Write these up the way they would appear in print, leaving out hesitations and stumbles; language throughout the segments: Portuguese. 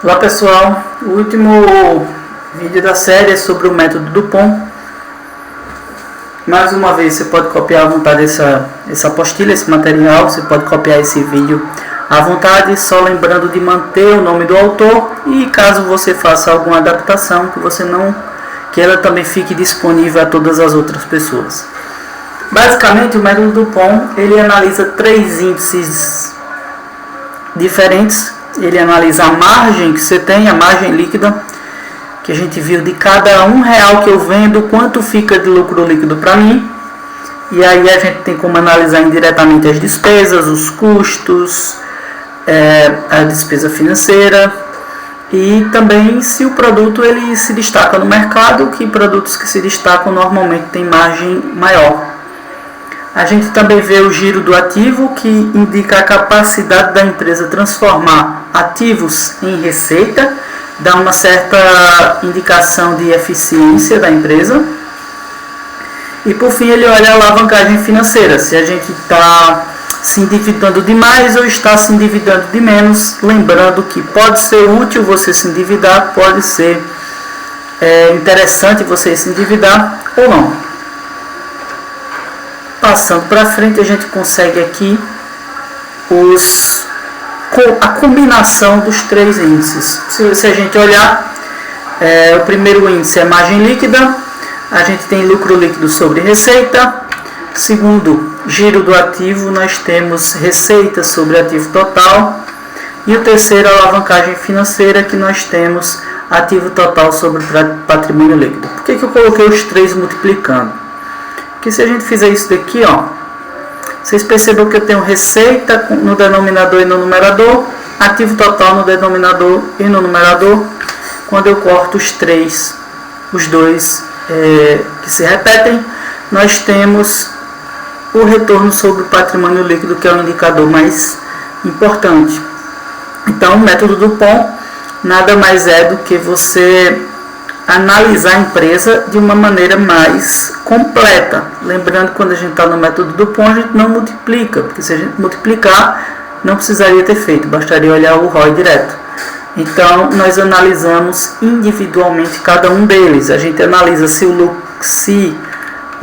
Olá pessoal, o último vídeo da série é sobre o método Dupont. Mais uma vez você pode copiar à vontade essa apostila, esse material, você pode copiar esse vídeo à vontade, só lembrando de manter o nome do autor e caso você faça alguma adaptação, que ela também fique disponível a todas as outras pessoas. Basicamente o método Dupont, ele analisa três índices diferentes. Ele analisa a margem que você tem, a margem líquida, que a gente viu de cada R$1 que eu vendo, quanto fica de lucro líquido para mim. E aí a gente tem como analisar indiretamente as despesas, os custos, a despesa financeira e também se o produto ele se destaca no mercado, que produtos que se destacam normalmente têm margem maior. A gente também vê o giro do ativo, que indica a capacidade da empresa transformar ativos em receita, dá uma certa indicação de eficiência da empresa. E por fim ele olha a alavancagem financeira, se a gente está se endividando demais ou está se endividando de menos, lembrando que pode ser útil você se endividar, pode ser interessante você se endividar ou não. Passando para frente, a gente consegue aqui a combinação dos três índices. Se a gente olhar, o primeiro índice é margem líquida, a gente tem lucro líquido sobre receita. Segundo, giro do ativo, nós temos receita sobre ativo total. E o terceiro, alavancagem financeira, que nós temos ativo total sobre patrimônio líquido. Por que eu coloquei os três multiplicando? Porque se a gente fizer isso daqui, ó, vocês percebam que eu tenho receita no denominador e no numerador, ativo total no denominador e no numerador. Quando eu corto os dois que se repetem, nós temos o retorno sobre o patrimônio líquido, que é o indicador mais importante. Então, o método Dupont nada mais é do que você analisar a empresa de uma maneira mais completa. Lembrando que quando a gente está no método Dupont, a gente não multiplica, porque se a gente multiplicar, não precisaria ter feito, bastaria olhar o ROI direto. Então, nós analisamos individualmente cada um deles. A gente analisa se o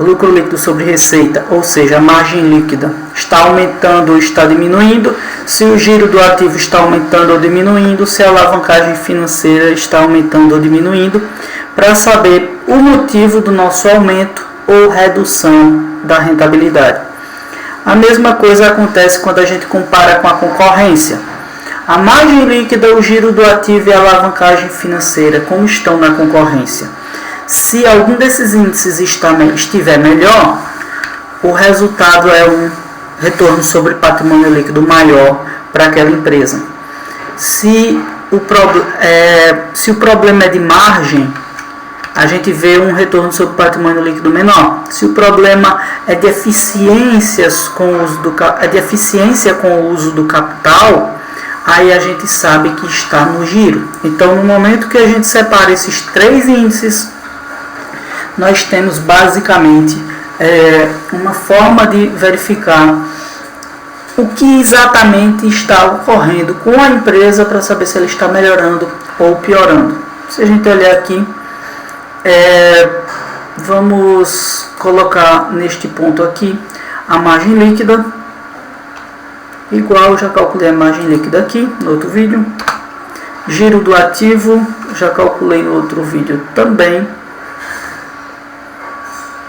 lucro líquido sobre receita, ou seja, a margem líquida, está aumentando ou está diminuindo, se o giro do ativo está aumentando ou diminuindo, se a alavancagem financeira está aumentando ou diminuindo, para saber o motivo do nosso aumento ou redução da rentabilidade. A mesma coisa acontece quando a gente compara com a concorrência. A margem líquida, o giro do ativo e a alavancagem financeira, como estão na concorrência? Se algum desses índices estiver melhor, o resultado é um retorno sobre patrimônio líquido maior para aquela empresa. Se o problema é de margem, a gente vê um retorno sobre patrimônio líquido menor. Se o problema é de eficiência com o uso do capital, aí a gente sabe que está no giro. Então, no momento que a gente separa esses três índices, nós temos basicamente uma forma de verificar o que exatamente está ocorrendo com a empresa para saber se ela está melhorando ou piorando. Se a gente olhar aqui, vamos colocar neste ponto aqui a margem líquida, igual, já calculei a margem líquida aqui no outro vídeo. Giro do ativo, já calculei no outro vídeo também.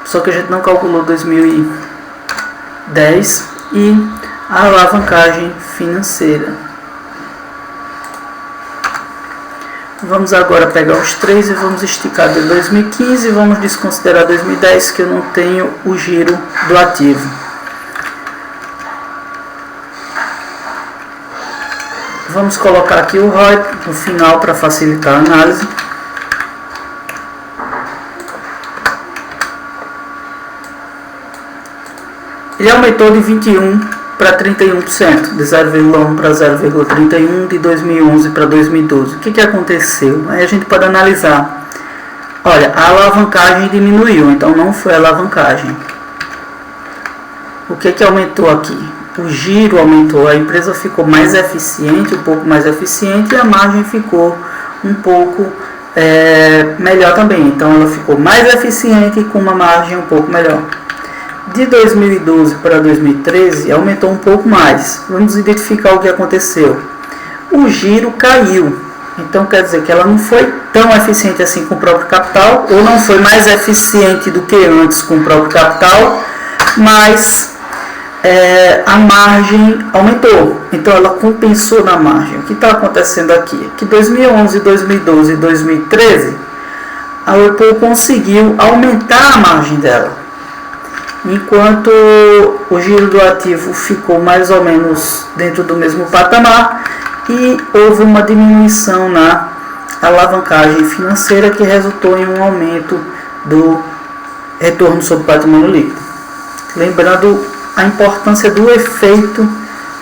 Só que a gente não calculou 2010 e a alavancagem financeira. Vamos agora pegar os três e vamos esticar de 2015 e vamos desconsiderar 2010, que eu não tenho o giro do ativo. Vamos colocar aqui o ROI no final para facilitar a análise. Ele aumentou de 21% para 31%, de 0,1 para 0,31, de 2011 para 2012. O que aconteceu? Aí a gente pode analisar. Olha, a alavancagem diminuiu, então não foi a alavancagem. O que aumentou aqui? o giro aumentou, a empresa ficou mais eficiente, um pouco mais eficiente, e a margem ficou um pouco melhor também. Então ela ficou mais eficiente e com uma margem um pouco melhor. De 2012 para 2013 aumentou um pouco mais. Vamos identificar o que aconteceu. O giro caiu. Então quer dizer que ela não foi tão eficiente assim com o próprio capital, ou não foi mais eficiente do que antes com o próprio capital, mas a margem aumentou. Então ela compensou na margem. O que está acontecendo aqui? Que 2011, 2012 e 2013 a Whirlpool conseguiu aumentar a margem dela, enquanto o giro do ativo ficou mais ou menos dentro do mesmo patamar e houve uma diminuição na alavancagem financeira que resultou em um aumento do retorno sobre o patrimônio líquido. Lembrando a importância do efeito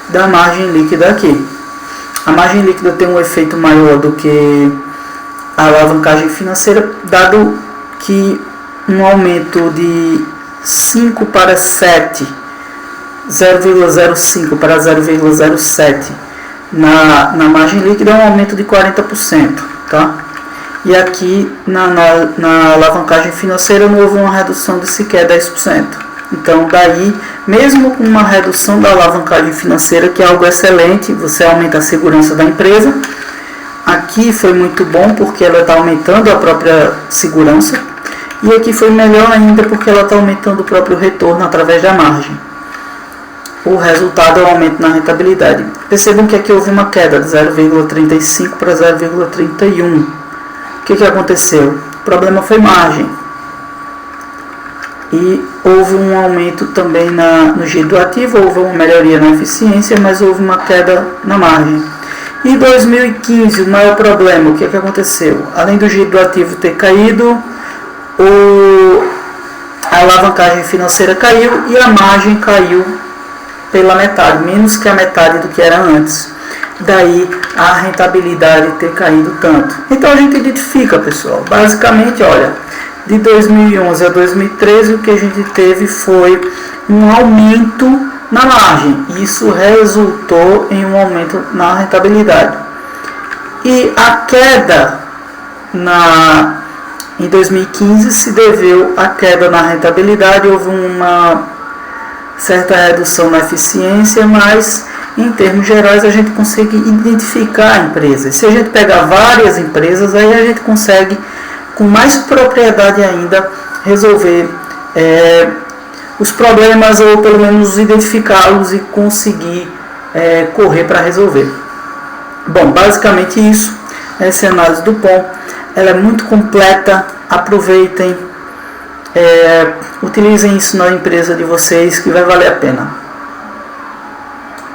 da margem líquida aqui. A margem líquida tem um efeito maior do que a alavancagem financeira, dado que um aumento de 5 para 7, 0,05 para 0,07 na margem líquida é um aumento de 40%, tá? E aqui na alavancagem financeira não houve uma redução de sequer 10%. Então daí, mesmo com uma redução da alavancagem financeira, que é algo excelente, você aumenta a segurança da empresa. Aqui foi muito bom porque ela está aumentando a própria segurança. E aqui foi melhor ainda porque ela está aumentando o próprio retorno através da margem. O resultado é o aumento na rentabilidade. Percebam que aqui houve uma queda de 0,35 para 0,31. O que aconteceu? O problema foi margem. E houve um aumento também no giro do ativo, houve uma melhoria na eficiência, mas houve uma queda na margem. Em 2015, o maior problema, o que aconteceu? Além do giro do ativo ter caído, a alavancagem financeira caiu e a margem caiu pela metade, menos que a metade do que era antes. Daí a rentabilidade ter caído tanto. Então a gente identifica, pessoal, basicamente, olha, de 2011 a 2013 o que a gente teve foi um aumento na margem. Isso resultou em um aumento na rentabilidade. E a queda em 2015 se deveu à queda na rentabilidade, houve uma certa redução na eficiência, mas em termos gerais a gente consegue identificar empresas. Se a gente pegar várias empresas, aí a gente consegue com mais propriedade ainda resolver os problemas, ou pelo menos identificá-los e conseguir correr para resolver. Bom, basicamente isso. Essa é a análise do POM. Ela é muito completa, aproveitem, utilizem isso na empresa de vocês que vai valer a pena.